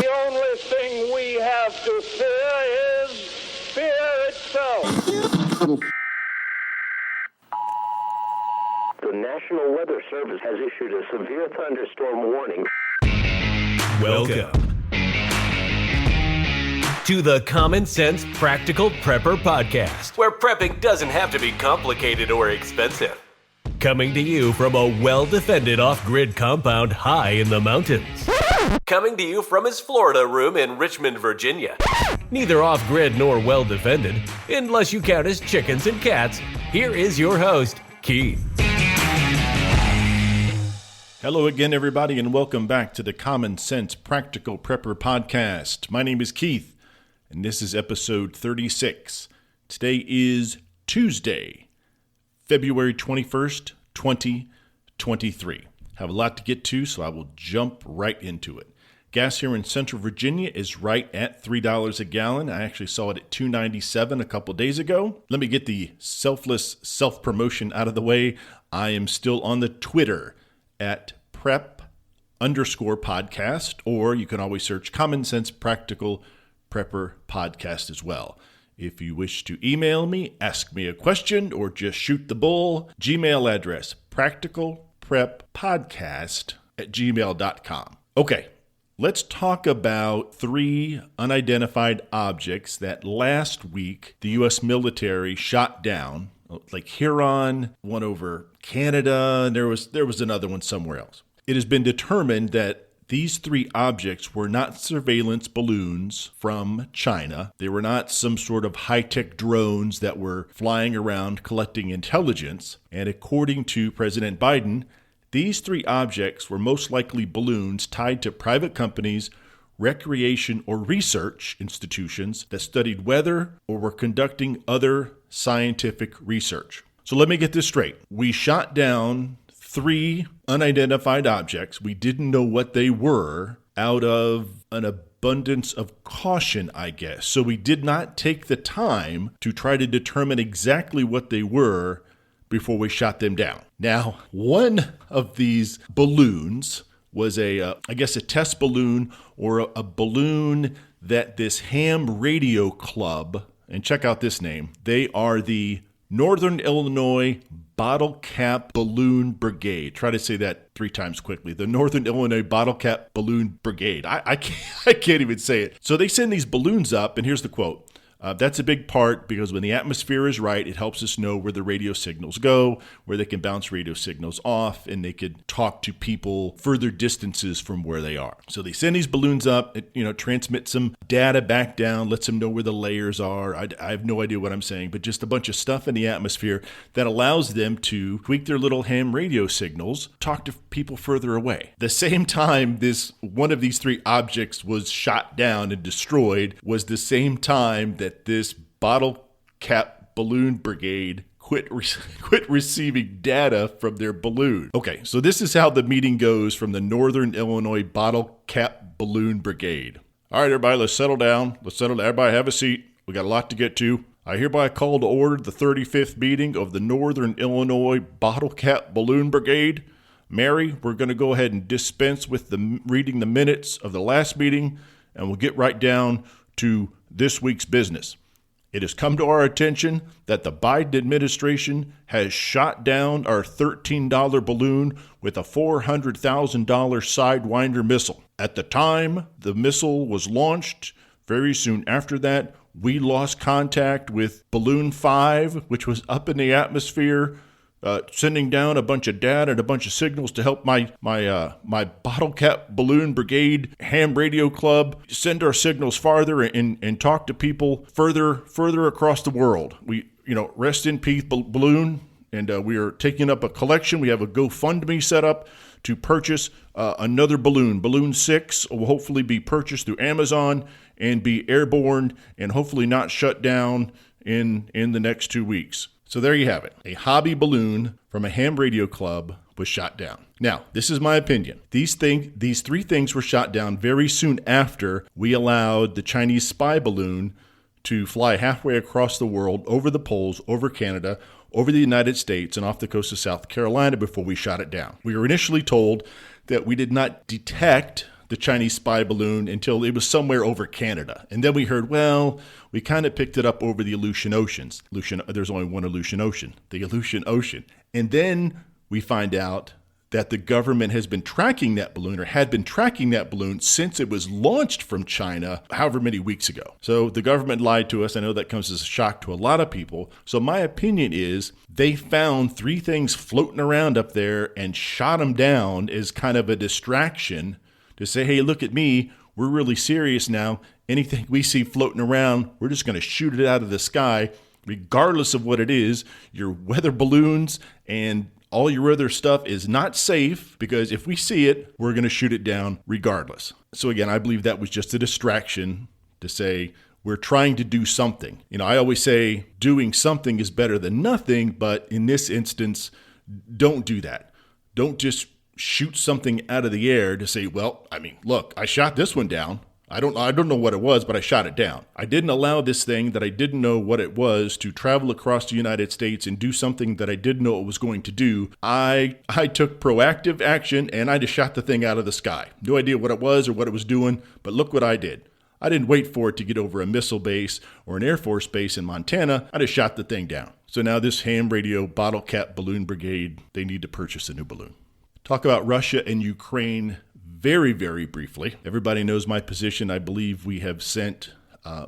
The only thing we have to fear is fear itself. The National Weather Service has issued a severe thunderstorm warning. Welcome to the Common Sense Practical Prepper Podcast, where prepping doesn't have to be complicated or expensive. Coming to you from a well-defended off-grid compound high in the mountains. Coming to you from his Florida room in Richmond, Virginia. Neither off-grid nor well-defended, unless you count as chickens and cats. Here is your host, Keith. Hello again, everybody, and welcome back to the Common Sense Practical Prepper Podcast. My name is Keith, and this is episode 36. Today is Tuesday, February 21st, 2023. Have a lot to get to, so I will jump right into it. Gas here in Central Virginia is right at $3 a gallon. I actually saw it at $2.97 a couple days ago. Let me get the selfless self-promotion out of the way. I am still on the Twitter at prep_podcast, or you can always search Common Sense Practical Prepper Podcast as well. If you wish to email me, ask me a question, or just shoot the bull, Gmail address, practicalpreppodcast@gmail.com. Okay, let's talk about 3 unidentified objects that last week the U.S. military shot down, like Huron, one over Canada, and there was another one somewhere else. It has been determined that these 3 objects were not surveillance balloons from China. They were not some sort of high-tech drones that were flying around collecting intelligence. And according to President Biden, these 3 objects were most likely balloons tied to private companies, recreation or research institutions that studied weather or were conducting other scientific research. So let me get this straight. We shot down 3 unidentified objects. We didn't know what they were out of an abundance of caution, I guess. So we did not take the time to try to determine exactly what they were before we shot them down. Now, one of these balloons was a test balloon, or a balloon that this ham radio club, and check out this name, they are the Northern Illinois Bottle Cap Balloon Brigade. Try to say that 3 times quickly. The Northern Illinois Bottle Cap Balloon Brigade. I can't even say it. So they send these balloons up, and here's the quote. That's a big part because when the atmosphere is right, it helps us know where the radio signals go, where they can bounce radio signals off, and they could talk to people further distances from where they are. So they send these balloons up, it, transmit some data back down, lets them know where the layers are. I have no idea what I'm saying, but just a bunch of stuff in the atmosphere that allows them to tweak their little ham radio signals, talk to people further away. The same time one of these 3 objects was shot down and destroyed was the same time that this Bottle Cap Balloon Brigade quit receiving data from their balloon. Okay, so this is how the meeting goes from the Northern Illinois Bottle Cap Balloon Brigade. All right, everybody, let's settle down. Everybody have a seat. We got a lot to get to. I hereby call to order the 35th meeting of the Northern Illinois Bottle Cap Balloon Brigade. Mary, we're going to go ahead and dispense with reading the minutes of the last meeting, and we'll get right down to this week's business. It has come to our attention that the Biden administration has shot down our $13 balloon with a $400,000 Sidewinder missile. At the time the missile was launched, very soon after that, we lost contact with Balloon 5, which was up in the atmosphere, sending down a bunch of data and a bunch of signals to help my Bottle Cap Balloon Brigade ham radio club send our signals farther and talk to people further across the world. We, rest in peace, Balloon, and we are taking up a collection. We have a GoFundMe set up to purchase another balloon. Balloon 6 will hopefully be purchased through Amazon and be airborne and hopefully not shut down in the next 2 weeks. So there you have it. A hobby balloon from a ham radio club was shot down. Now, this is my opinion. These 3 things were shot down very soon after we allowed the Chinese spy balloon to fly halfway across the world, over the poles, over Canada, over the United States, and off the coast of South Carolina before we shot it down. We were initially told that we did not detect the Chinese spy balloon until it was somewhere over Canada. And then we heard, well, we kind of picked it up over the Aleutian Oceans. There's only one Aleutian Ocean, the Aleutian Ocean. And then we find out that the government has been tracking that balloon, or had been tracking that balloon since it was launched from China however many weeks ago. So the government lied to us. I know that comes as a shock to a lot of people. So my opinion is they found 3 things floating around up there and shot them down as kind of a distraction to say, hey, look at me. We're really serious now. Anything we see floating around, we're just going to shoot it out of the sky, regardless of what it is. Your weather balloons and all your other stuff is not safe, because if we see it, we're going to shoot it down regardless. So again, I believe that was just a distraction to say we're trying to do something. I always say doing something is better than nothing, but in this instance, don't do that. Don't just shoot something out of the air to say, well, look, I shot this one down. I don't know what it was, but I shot it down. I didn't allow this thing that I didn't know what it was to travel across the United States and do something that I didn't know it was going to do. I took proactive action, and I just shot the thing out of the sky. No idea what it was or what it was doing, but look what I did. I didn't wait for it to get over a missile base or an Air Force base in Montana. I just shot the thing down. So now this ham radio bottle cap balloon brigade, they need to purchase a new balloon. Talk about Russia and Ukraine very, very briefly. Everybody knows my position. I believe we have sent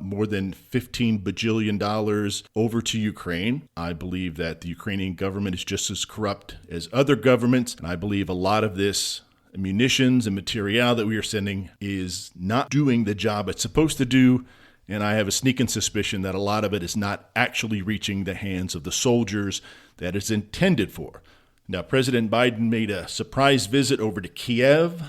more than $15 bajillion over to Ukraine. I believe that the Ukrainian government is just as corrupt as other governments. And I believe a lot of this munitions and material that we are sending is not doing the job it's supposed to do. And I have a sneaking suspicion that a lot of it is not actually reaching the hands of the soldiers that it's intended for. Now, President Biden made a surprise visit over to Kiev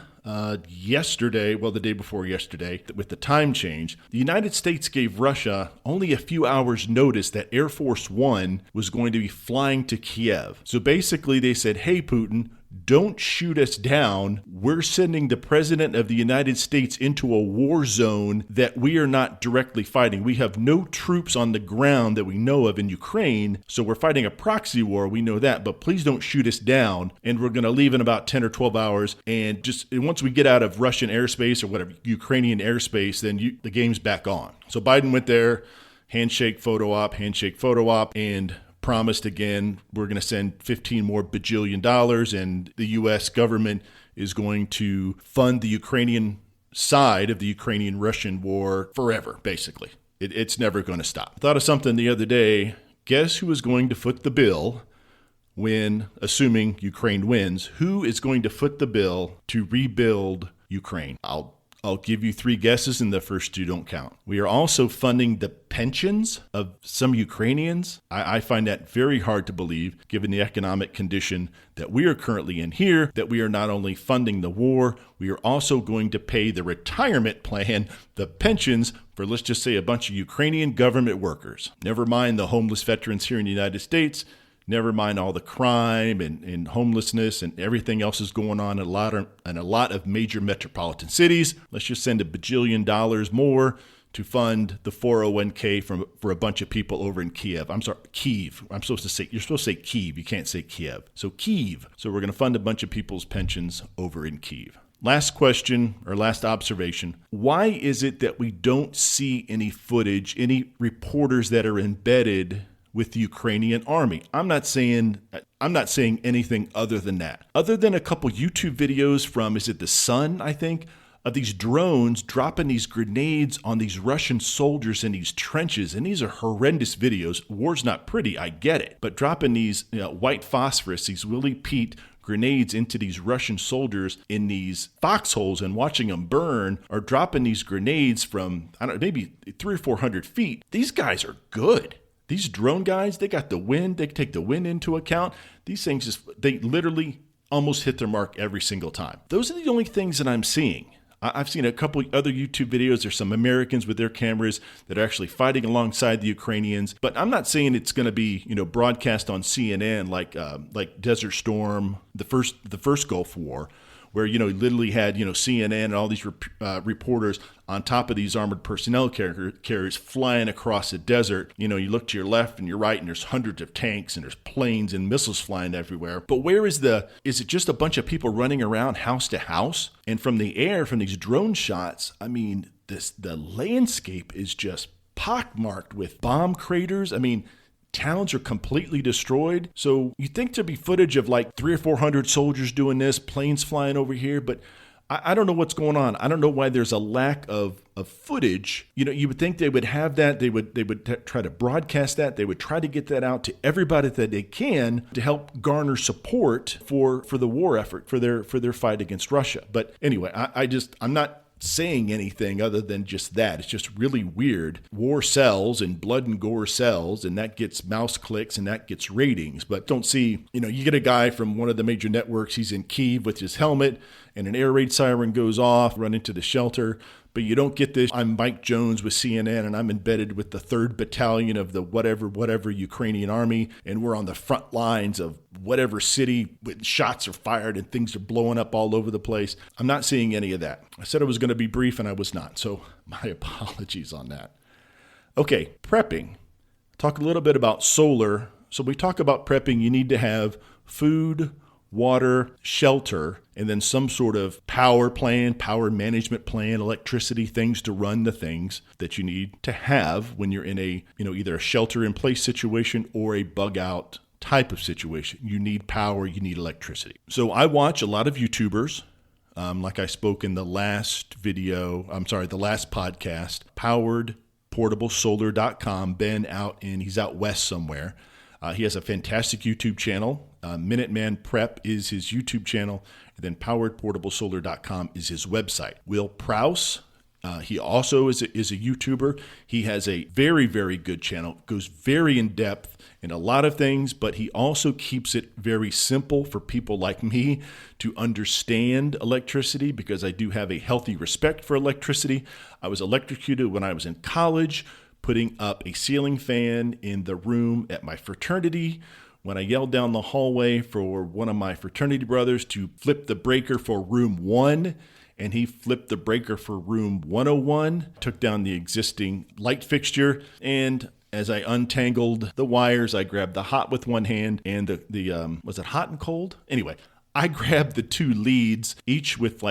yesterday, the day before yesterday, with the time change. The United States gave Russia only a few hours notice that Air Force One was going to be flying to Kiev. So basically they said, hey, Putin, don't shoot us down. We're sending the president of the United States into a war zone that we are not directly fighting. We have no troops on the ground that we know of in Ukraine, so we're fighting a proxy war. We know that, but please don't shoot us down. And we're going to leave in about 10 or 12 hours. And once we get out of Russian airspace or whatever, Ukrainian airspace, then the game's back on. So Biden went there, handshake, photo op, and promised again, we're going to send $15 more bajillion, and the U.S. government is going to fund the Ukrainian side of the Ukrainian-Russian war forever, basically. It's never going to stop. I thought of something the other day. Guess who is going to foot the bill when, assuming Ukraine wins, who is going to foot the bill to rebuild Ukraine? I'll give you 3 guesses, and the first 2 don't count. We are also funding the pensions of some Ukrainians. I find that very hard to believe, given the economic condition that we are currently in here, that we are not only funding the war, we are also going to pay the retirement plan, the pensions, for let's just say a bunch of Ukrainian government workers. Never mind the homeless veterans here in the United States. Never mind all the crime and homelessness and everything else is going on in a lot of major metropolitan cities. Let's just send $1 bajillion more to fund the 401k for a bunch of people over in Kiev. I'm sorry, Kyiv. You're supposed to say Kyiv. You can't say Kiev. So Kyiv. So we're going to fund a bunch of people's pensions over in Kyiv. Last question or last observation. Why is it that we don't see any footage, any reporters that are embedded with the Ukrainian army? I'm not saying anything other than that. Other than a couple YouTube videos from, is it The Sun, I think, of these drones dropping these grenades on these Russian soldiers in these trenches. And these are horrendous videos. War's not pretty, I get it. But dropping these white phosphorus, these Willie Pete grenades into these Russian soldiers in these foxholes and watching them burn, or dropping these grenades from, maybe 300 or 400 feet. These guys are good. These drone guys, they got the wind. They take the wind into account. These things they literally almost hit their mark every single time. Those are the only things that I'm seeing. I've seen a couple other YouTube videos. There's some Americans with their cameras that are actually fighting alongside the Ukrainians. But I'm not saying it's going to be, broadcast on CNN like Desert Storm, the first Gulf War, where, you literally had, CNN and all these reporters on top of these armored personnel carriers flying across the desert. You look to your left and your right and there's hundreds of tanks and there's planes and missiles flying everywhere. But where is it just a bunch of people running around house to house? And from the air, from these drone shots, I mean, the landscape is just pockmarked with bomb craters. I mean, towns are completely destroyed. So you think there'd be footage of like 300 or 400 soldiers doing this, planes flying over here, but I don't know what's going on. I don't know why there's a lack of footage. You would think they would have that. They would try to broadcast that. They would try to get that out to everybody that they can to help garner support for the war effort, for their fight against Russia. But anyway, I'm not saying anything other than just that. It's just really weird. War sells and blood and gore sells, and that gets mouse clicks and that gets ratings. But don't see, you get a guy from one of the major networks, he's in Kyiv with his helmet and an air raid siren goes off, run into the shelter. But you don't get this, I'm Mike Jones with CNN and I'm embedded with the 3rd Battalion of the whatever Ukrainian army, and we're on the front lines of whatever city with shots are fired and things are blowing up all over the place. I'm not seeing any of that. I said I was going to be brief and I was not, so my apologies on that. Okay, prepping. Talk a little bit about solar. So we talk about prepping, you need to have food, water, shelter, and then some sort of power plan, power management plan, electricity, things to run the things that you need to have when you're in a, either a shelter in place situation or a bug out type of situation. You need power, you need electricity. So I watch a lot of YouTubers, like I spoke in the last podcast, poweredportablesolar.com. Ben he's out west somewhere. He has a fantastic YouTube channel. Minuteman Prep is his YouTube channel. And then poweredportablesolar.com is his website. Will Prowse, he also is a YouTuber. He has a very, very good channel. Goes very in depth in a lot of things, but he also keeps it very simple for people like me to understand electricity, because I do have a healthy respect for electricity. I was electrocuted when I was in college, putting up a ceiling fan in the room at my fraternity when I yelled down the hallway for one of my fraternity brothers to flip the breaker for room 1, and he flipped the breaker for room 101, took down the existing light fixture, and as I untangled the wires, I grabbed the hot with one hand and the was it hot and cold? Anyway, I grabbed the 2 leads, each with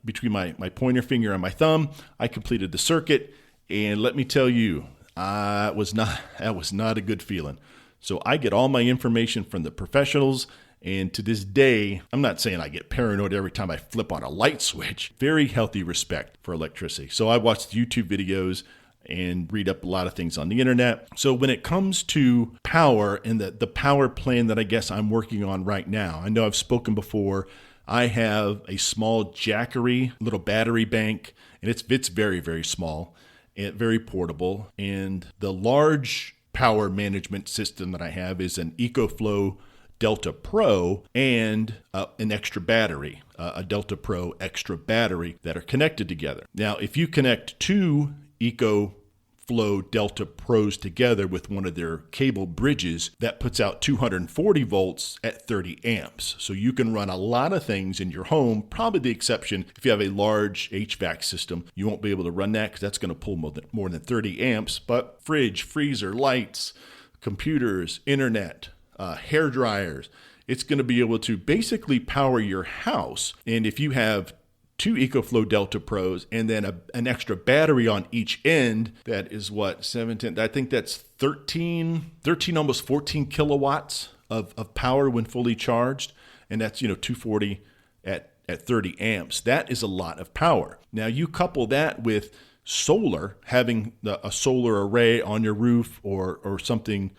between my pointer finger and my thumb. I completed the circuit. And let me tell you, that was not a good feeling. So I get all my information from the professionals. And to this day, I'm not saying I get paranoid every time I flip on a light switch. Very healthy respect for electricity. So I watched YouTube videos and read up a lot of things on the internet. So when it comes to power and the power plan that I guess I'm working on right now, I know I've spoken before. I have a small Jackery little battery bank, and it's very, very small. And very portable. And the large power management system that I have is an EcoFlow Delta Pro and an extra battery, a Delta Pro extra battery that are connected together. Now, if you connect 2 EcoFlow Delta Pros together with one of their cable bridges, that puts out 240 volts at 30 amps. So you can run a lot of things in your home, probably the exception if you have a large HVAC system. You won't be able to run that because that's going to pull more than 30 amps. But fridge, freezer, lights, computers, internet, hair dryers, it's going to be able to basically power your house. And if you have 2 EcoFlow Delta Pros and then an extra battery on each end, that is what, 7, 10, I think that's 13, almost 14 kilowatts of power when fully charged. And that's, 240 at 30 amps. That is a lot of power. Now you couple that with solar, having a solar array on your roof or something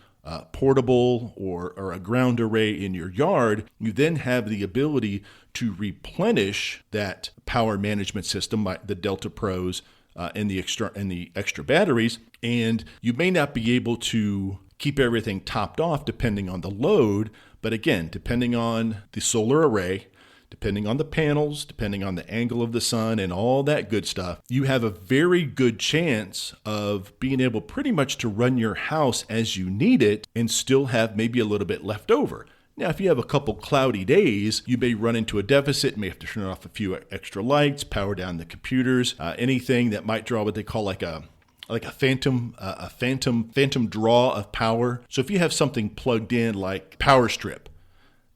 portable or a ground array in your yard, you then have the ability to replenish that power management system, the Delta Pros and the extra batteries. And you may not be able to keep everything topped off depending on the load, but again, depending on the solar array, depending on the panels, depending on the angle of the sun and all that good stuff, you have a very good chance of being able pretty much to run your house as you need it and still have maybe a little bit left over. Now, if you have a couple cloudy days, you may run into a deficit, may have to turn off a few extra lights, power down the computers, anything that might draw what they call like a phantom draw of power. So if you have something plugged in like power strip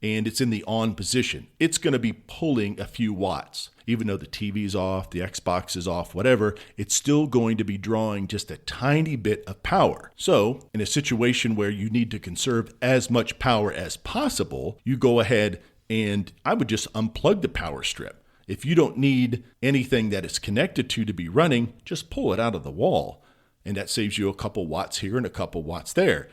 and it's in the on position, it's going to be pulling a few watts. Even though the TV's off, the Xbox is off, whatever, it's still going to be drawing just a tiny bit of power. So in a situation where you need to conserve as much power as possible, you go ahead and I would just unplug the power strip. If you don't need anything that it's connected to be running, just pull it out of the wall. And that saves you a couple watts here and a couple watts there.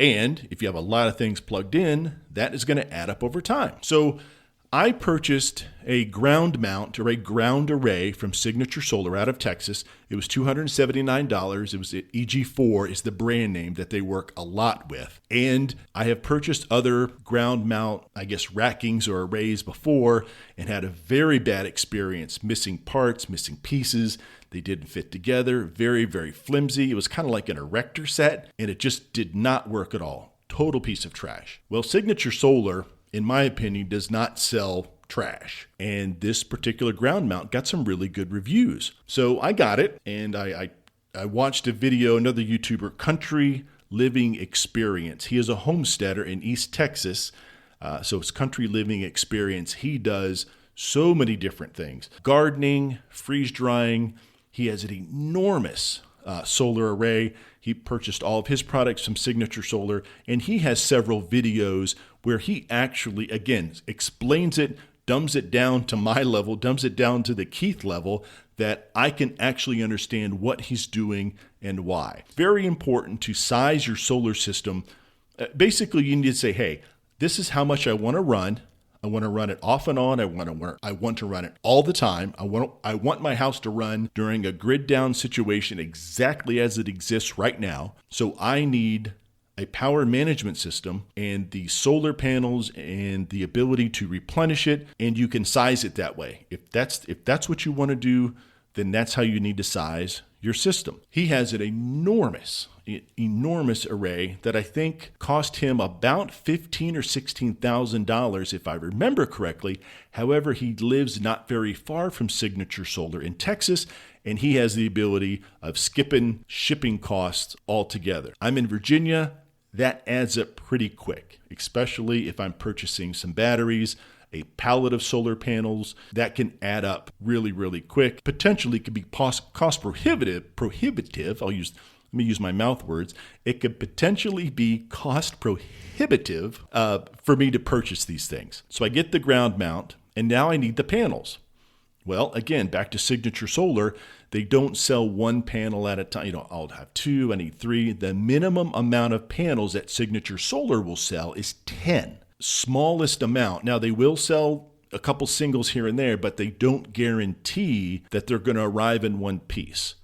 And if you have a lot of things plugged in, that is going to add up over time. So I purchased a ground mount or a ground array from Signature Solar out of Texas. It was $279. It was EG4 is the brand name that they work a lot with. And I have purchased other ground mount, rackings or arrays before and had a very bad experience, missing parts, missing pieces. They didn't fit together, very, very flimsy. It was kind of like an erector set and it just did not work at all. Total piece of trash. Well, Signature Solar, in my opinion, does not sell trash. And this particular ground mount got some really good reviews. So I got it and I watched a video, another YouTuber, Country Living Experience. He is a homesteader in East Texas. So it's Country Living Experience. He does so many different things. Gardening, freeze drying. He has an enormous solar array. He purchased all of his products from Signature Solar, and he has several videos where he actually, again, explains it, dumbs it down to my level, dumbs it down to the Keith level, that I can actually understand what he's doing and why. Very important to size your solar system. Basically, you need to say, hey, this is how much I want to run. I want to run it off and on. I want to run it all the time. I want my house to run during a grid down situation exactly as it exists right now. So I need a power management system and the solar panels and the ability to replenish it, and you can size it that way. If that's what you want to do, then that's how you need to size your system. He has an enormous array that I think cost him about $15,000 or $16,000 if I remember correctly. However, he lives not very far from Signature Solar in Texas, and he has the ability of skipping shipping costs altogether. I'm in Virginia. That adds up pretty quick, especially if I'm purchasing some batteries, a pallet of solar panels. That can add up really, really quick. Potentially could be cost prohibitive. Let me use my mouth words. It could potentially be cost prohibitive for me to purchase these things. So I get the ground mount, and now I need the panels. Well, again, back to Signature Solar, they don't sell one panel at a time. I'll have two, I need three. The minimum amount of panels that Signature Solar will sell is 10. Smallest amount. Now, they will sell a couple singles here and there, but they don't guarantee that they're going to arrive in one piece.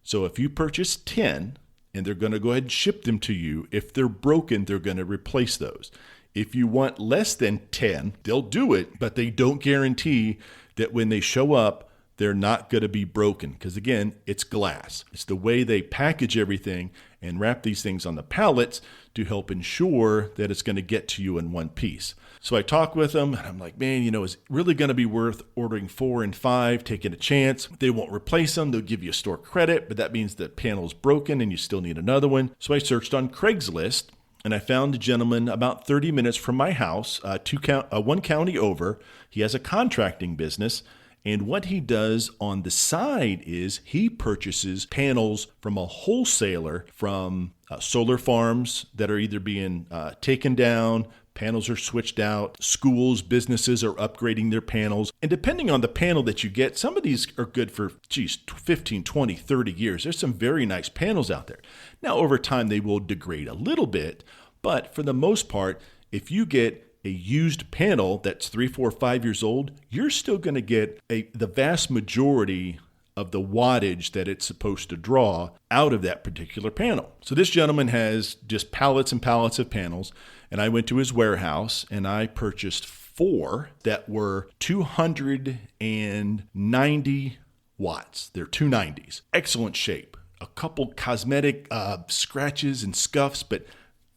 So if you purchase 10 and they're going to go ahead and ship them to you, if they're broken, they're going to replace those. If you want less than 10, they'll do it, but they don't guarantee that when they show up, they're not going to be broken. Because again, it's glass. It's the way they package everything and wrap these things on the pallets to help ensure that it's going to get to you in one piece. So I talk with them and I'm like, man, is it really going to be worth ordering 4 and 5, taking a chance? They won't replace them. They'll give you a store credit, but that means the panel's broken and you still need another one. So I searched on Craigslist and I found a gentleman about 30 minutes from my house, one county over. He has a contracting business. And what he does on the side is he purchases panels from a wholesaler from solar farms that are either being taken down, panels are switched out, schools, businesses are upgrading their panels. And depending on the panel that you get, some of these are good for, 15, 20, 30 years. There's some very nice panels out there. Now, over time, they will degrade a little bit, but for the most part, if you get a used panel that's 3, 4, 5 years old, you're still going to get the vast majority of the wattage that it's supposed to draw out of that particular panel. So this gentleman has just pallets and pallets of panels, and I went to his warehouse and I purchased 4 that were 290 watts. They're 290s. Excellent shape. A couple cosmetic scratches and scuffs, but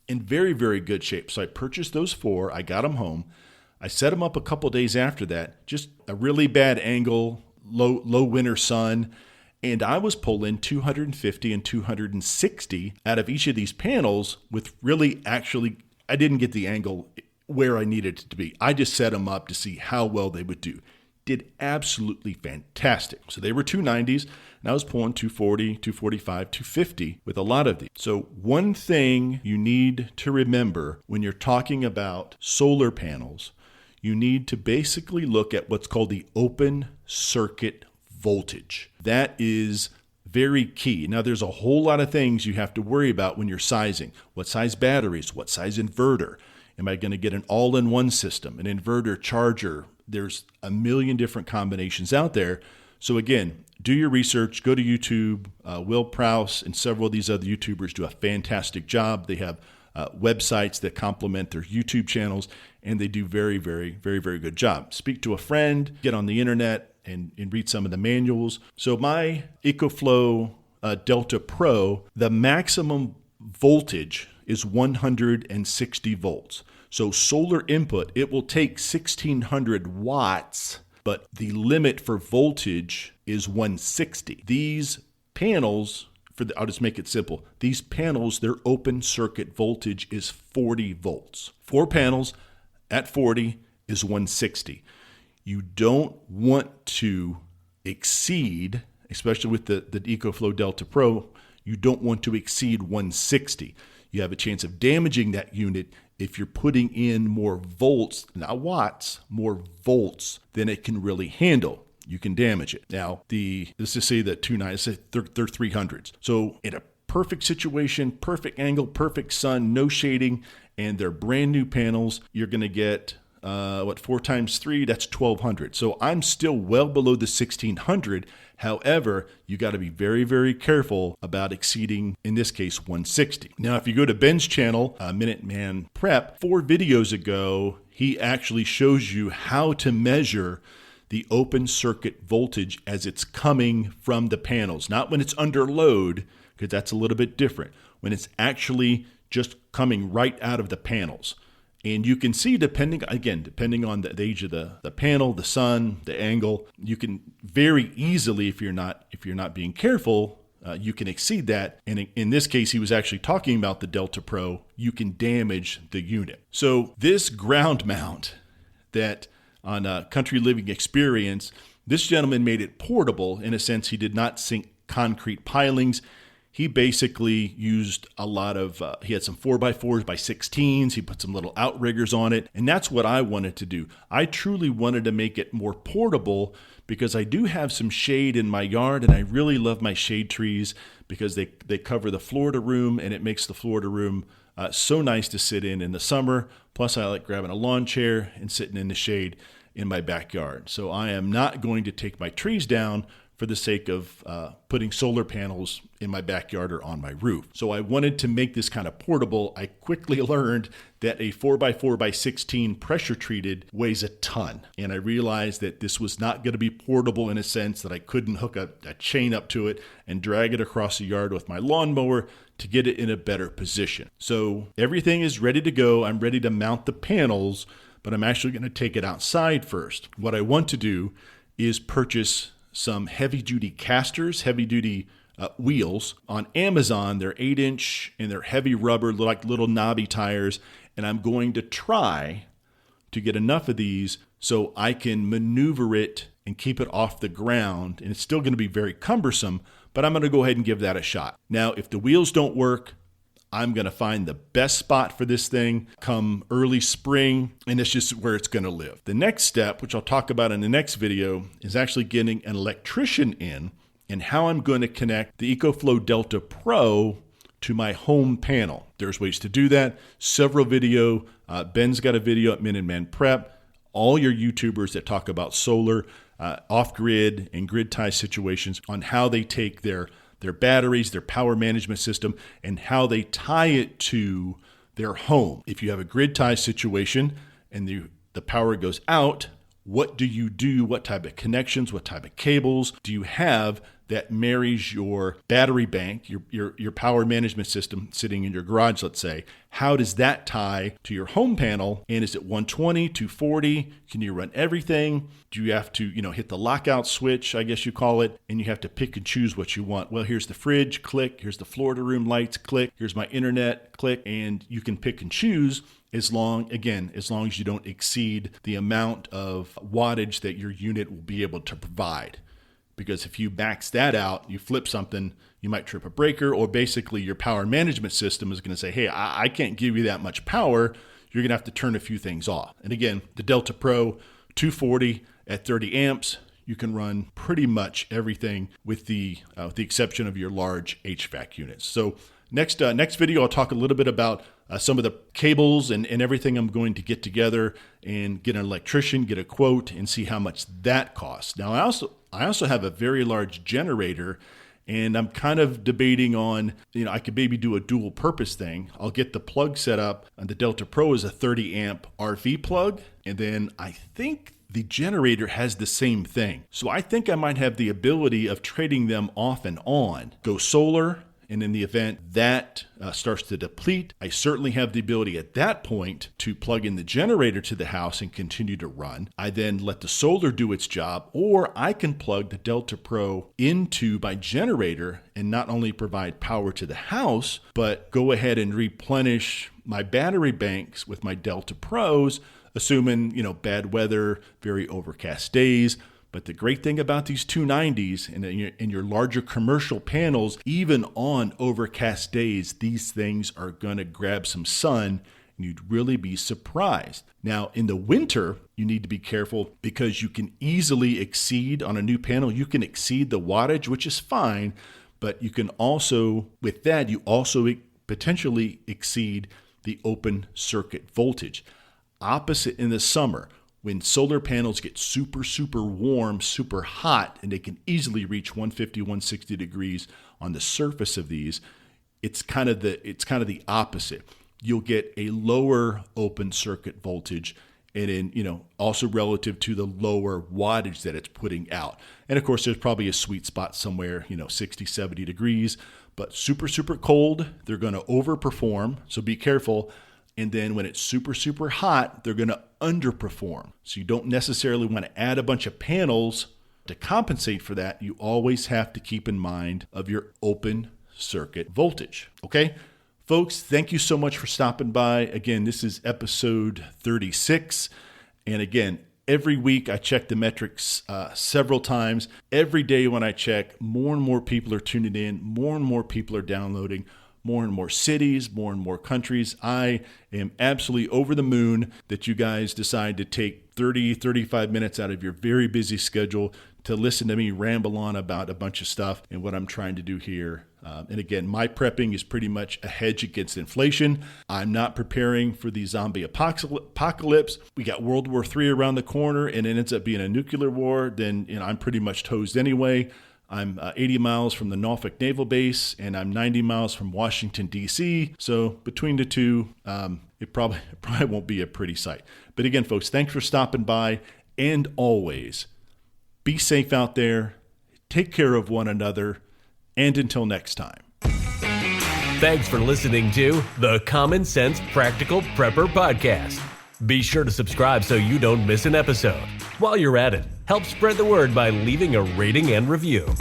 in very, very good shape. So I purchased those 4. I got them home. I set them up a couple days after that. Just a really bad angle, low winter sun. And I was pulling 250 and 260 out of each of these panels with really actually, I didn't get the angle where I needed it to be. I just set them up to see how well they would do. Did absolutely fantastic. So they were 290s, and I was pulling 240, 245, 250 with a lot of these. So one thing you need to remember when you're talking about solar panels, you need to basically look at what's called the open circuit voltage. That is very key. Now, there's a whole lot of things you have to worry about when you're sizing. What size batteries? What size inverter? Am I going to get an all-in-one system, an inverter, charger? There's a million different combinations out there. So again, do your research. Go to YouTube. Will Prowse and several of these other YouTubers do a fantastic job. They have websites that complement their YouTube channels, and they do very, very, very, very good job. Speak to a friend, get on the internet, and read some of the manuals. So my EcoFlow Delta Pro, the maximum voltage is 160 volts. So solar input, it will take 1600 watts, but the limit for voltage is 160. These panels, I'll just make it simple. These panels, their open circuit voltage is 40 volts. 4 panels at 40 is 160. You don't want to exceed, especially with the EcoFlow Delta Pro, you don't want to exceed 160. You have a chance of damaging that unit if you're putting in more volts, not watts, more volts than it can really handle. You can damage it. Now, let's just say that 290s, they're 300s. So in a perfect situation, perfect angle, perfect sun, no shading, and they're brand new panels, you're going to get 4 times 3, that's 1200. So I'm still well below the 1600. However, you got to be very, very careful about exceeding, in this case, 160. Now, if you go to Ben's channel, Minuteman Prep, 4 videos ago, he actually shows you how to measure the open circuit voltage as it's coming from the panels, not when it's under load, because that's a little bit different, when it's actually just coming right out of the panels. And you can see, depending on the age of the panel, the sun, the angle, you can very easily, if you're not being careful, you can exceed that. And in this case, he was actually talking about the Delta Pro. You can damage the unit. So this ground mount that on Country Living Experience, this gentleman made it portable. In a sense, he did not sink concrete pilings. He basically used a lot of, he had some 4x4s by 16s. He put some little outriggers on it. And that's what I wanted to do. I truly wanted to make it more portable because I do have some shade in my yard, and I really love my shade trees because they cover the Florida room, and it makes the Florida room so nice to sit in the summer. Plus, I like grabbing a lawn chair and sitting in the shade in my backyard. So I am not going to take my trees down for the sake of putting solar panels in my backyard or on my roof. So I wanted to make this kind of portable. I quickly learned that a 4x4x16 pressure treated weighs a ton. And I realized that this was not going to be portable in a sense that I couldn't hook a chain up to it and drag it across the yard with my lawnmower to get it in a better position. So everything is ready to go. I'm ready to mount the panels, but I'm actually going to take it outside first. What I want to do is purchase some heavy-duty casters, heavy-duty wheels on Amazon. They're 8-inch and they're heavy rubber, like little knobby tires. And I'm going to try to get enough of these so I can maneuver it and keep it off the ground. And it's still going to be very cumbersome, but I'm going to go ahead and give that a shot. Now, if the wheels don't work, I'm going to find the best spot for this thing come early spring, and it's just where it's going to live. The next step, which I'll talk about in the next video, is actually getting an electrician in and how I'm going to connect the EcoFlow Delta Pro to my home panel. There's ways to do that. Several video. Ben's got a video at Minuteman Prep. All your YouTubers that talk about solar, off-grid, and grid tie situations on how they take their batteries, their power management system, and how they tie it to their home. If you have a grid tie situation and the power goes out, what do you do? What type of connections, what type of cables do you have that marries your battery bank, your power management system sitting in your garage, let's say. How does that tie to your home panel? And is it 120, 240? Can you run everything? Do you have to, hit the lockout switch, I guess you call it, and you have to pick and choose what you want? Well, here's the fridge, click. Here's the Florida room lights, click. Here's my internet, click. And you can pick and choose as long as you don't exceed the amount of wattage that your unit will be able to provide. Because if you max that out, you flip something, you might trip a breaker, or basically your power management system is going to say, hey, I can't give you that much power. You're going to have to turn a few things off. And again, the Delta Pro 240 at 30 amps, you can run pretty much everything with the exception of your large HVAC units. So next video, I'll talk a little bit about some of the cables and everything I'm going to get together and get an electrician, get a quote, and see how much that costs. Now, I also have a very large generator, and I'm kind of debating on, I could maybe do a dual purpose thing. I'll get the plug set up, and the Delta Pro is a 30 amp RV plug, and then I think the generator has the same thing. So I think I might have the ability of trading them off and on, go solar. And in the event that starts to deplete, I certainly have the ability at that point to plug in the generator to the house and continue to run. I then let the solar do its job, or I can plug the Delta Pro into my generator and not only provide power to the house, but go ahead and replenish my battery banks with my Delta Pros, assuming, bad weather, very overcast days. But the great thing about these 290s and in your larger commercial panels, even on overcast days, these things are going to grab some sun, and you'd really be surprised. Now, in the winter, you need to be careful because you can easily exceed on a new panel. You can exceed the wattage, which is fine, but you can also, with that, you also potentially exceed the open circuit voltage. Opposite in the summer, when solar panels get super, super warm, super hot, and they can easily reach 150, 160 degrees on the surface of these, it's kind of the opposite. You'll get a lower open circuit voltage, and in, also relative to the lower wattage that it's putting out. And of course, there's probably a sweet spot somewhere, 60, 70 degrees, but super, super cold, they're going to overperform. So be careful. And then when it's super, super hot, they're going to underperform. So you don't necessarily want to add a bunch of panels to compensate for that. You always have to keep in mind of your open circuit voltage. Okay, folks, thank you so much for stopping by. Again, this is episode 36. And again, every week I check the metrics several times. Every day when I check, more and more people are tuning in, more and more people are downloading. More and more cities, more and more countries. I am absolutely over the moon that you guys decide to take 30, 35 minutes out of your very busy schedule to listen to me ramble on about a bunch of stuff and what I'm trying to do here. And again, my prepping is pretty much a hedge against inflation. I'm not preparing for the zombie apocalypse. We got World War III around the corner and it ends up being a nuclear war. Then I'm pretty much toast anyway. I'm 80 miles from the Norfolk Naval Base, and I'm 90 miles from Washington, D.C. So between the two, it probably won't be a pretty sight. But again, folks, thanks for stopping by. And always, be safe out there. Take care of one another. And until next time. Thanks for listening to the Common Sense Practical Prepper Podcast. Be sure to subscribe so you don't miss an episode. While you're at it, help spread the word by leaving a rating and review.